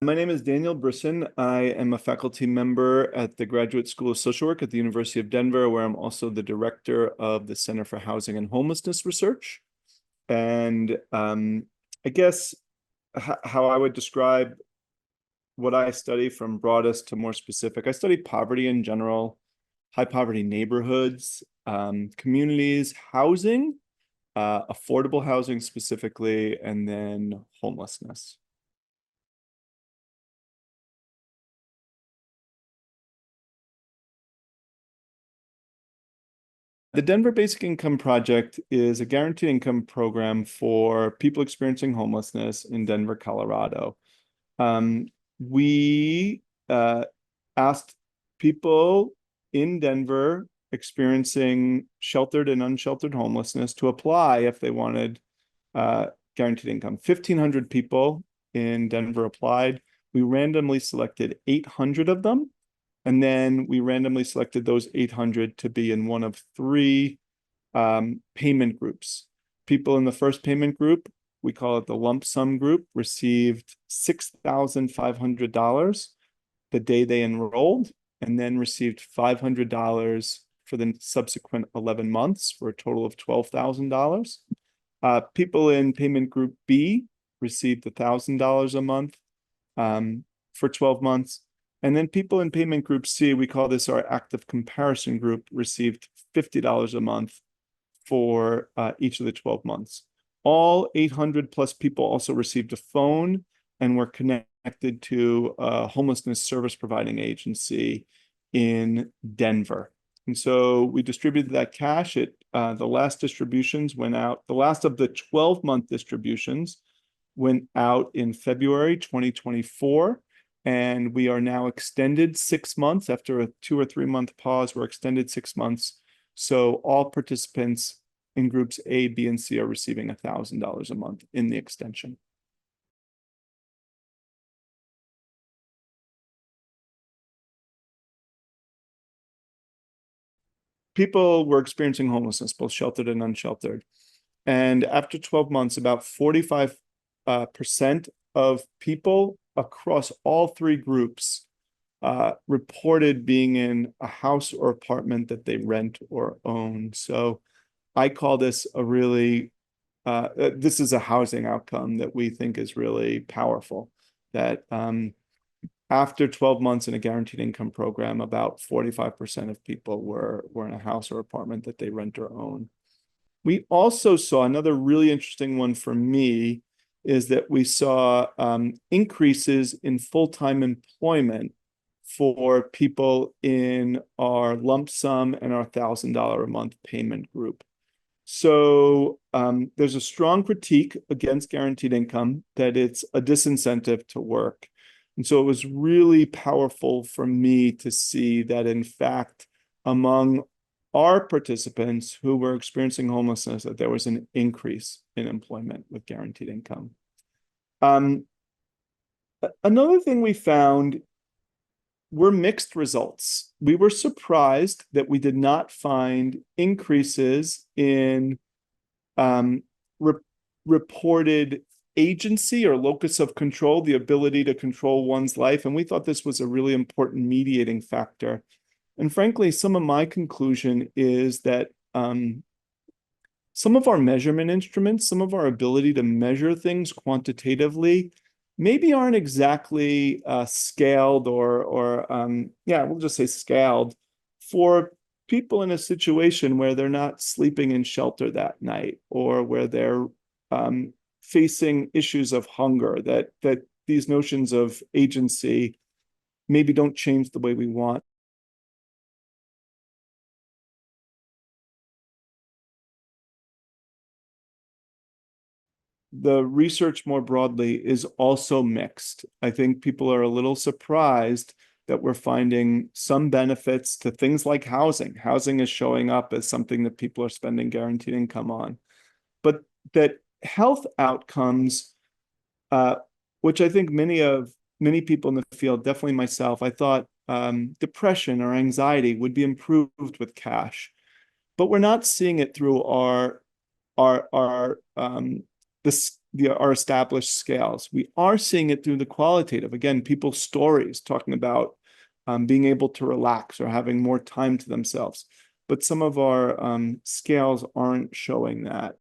My name is Daniel Brisson. I am a faculty member at the Graduate School of Social Work at the University of Denver, where I'm also the director of the Center for Housing and Homelessness Research. And I guess how I would describe what I study from broadest to more specific, I study poverty in general, high poverty neighborhoods, communities, housing, affordable housing specifically, and then homelessness. The Denver Basic Income Project is a guaranteed income program for people experiencing homelessness in Denver, Colorado. We asked people in Denver experiencing sheltered and unsheltered homelessness to apply if they wanted guaranteed income. 1,500 people in Denver applied. We randomly selected 800 of them. And then we randomly selected those 800 to be in one of three payment groups. People in the first payment group, we call it the lump sum group, received $6,500 the day they enrolled, and then received $500 for the subsequent 11 months for a total of $12,000. People in payment group B received $1,000 a month for 12 months. And then people in payment group C, we call this our active comparison group, received $50 a month for each of the 12 months. All 800 plus people also received a phone and were connected to a homelessness service providing agency in Denver. And so we distributed that cash. The last distributions went out. The last of the 12-month distributions went out in February 2024. And we are now extended 6 months after a 2 or 3 month pause. We're extended 6 months. So all participants in groups A, B, and C are receiving $1,000 a month in the extension. People were experiencing homelessness, both sheltered and unsheltered. And after 12 months, about 45% of people across all three groups reported being in a house or apartment that they rent or own. So I call this this is a housing outcome that we think is really powerful. That after 12 months in a guaranteed income program, about 45% of people were in a house or apartment that they rent or own. We also saw another really interesting one for me is that we saw increases in full-time employment for people in our lump sum and our $1,000 a month payment group. So there's a strong critique against guaranteed income that it's a disincentive to work. And so it was really powerful for me to see that, in fact, among our participants who were experiencing homelessness, that there was an increase in employment with guaranteed income. Another thing we found were mixed results. We were surprised that we did not find increases in reported agency or locus of control, the ability to control one's life. And we thought this was a really important mediating factor. And frankly, some of my conclusion is that some of our measurement instruments, some of our ability to measure things quantitatively, maybe aren't exactly scaled or we'll just say scaled for people in a situation where they're not sleeping in shelter that night or where they're facing issues of hunger, that these notions of agency maybe don't change the way we want. The research more broadly is also mixed. I think people are a little surprised that we're finding some benefits to things like housing. Housing is showing up as something that people are spending guaranteed income on. But that health outcomes, which I think many people in the field, definitely myself, I thought depression or anxiety would be improved with cash. But we're not seeing it through the our established scales. We are seeing it through the qualitative. Again, people's stories talking about being able to relax or having more time to themselves. But some of our scales aren't showing that.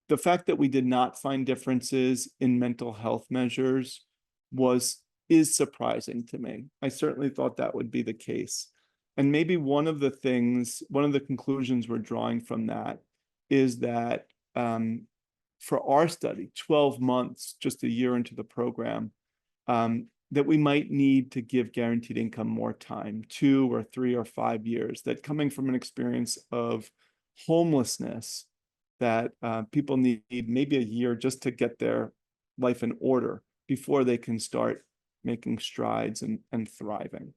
The fact that we did not find differences in mental health measures is surprising to me. I certainly thought that would be the case. And maybe one of the conclusions we're drawing from that is that for our study, 12 months, just a year into the program, that we might need to give guaranteed income more time, 2 or 3 or 5 years, that coming from an experience of homelessness, that people need maybe a year just to get their life in order before they can start making strides and thriving.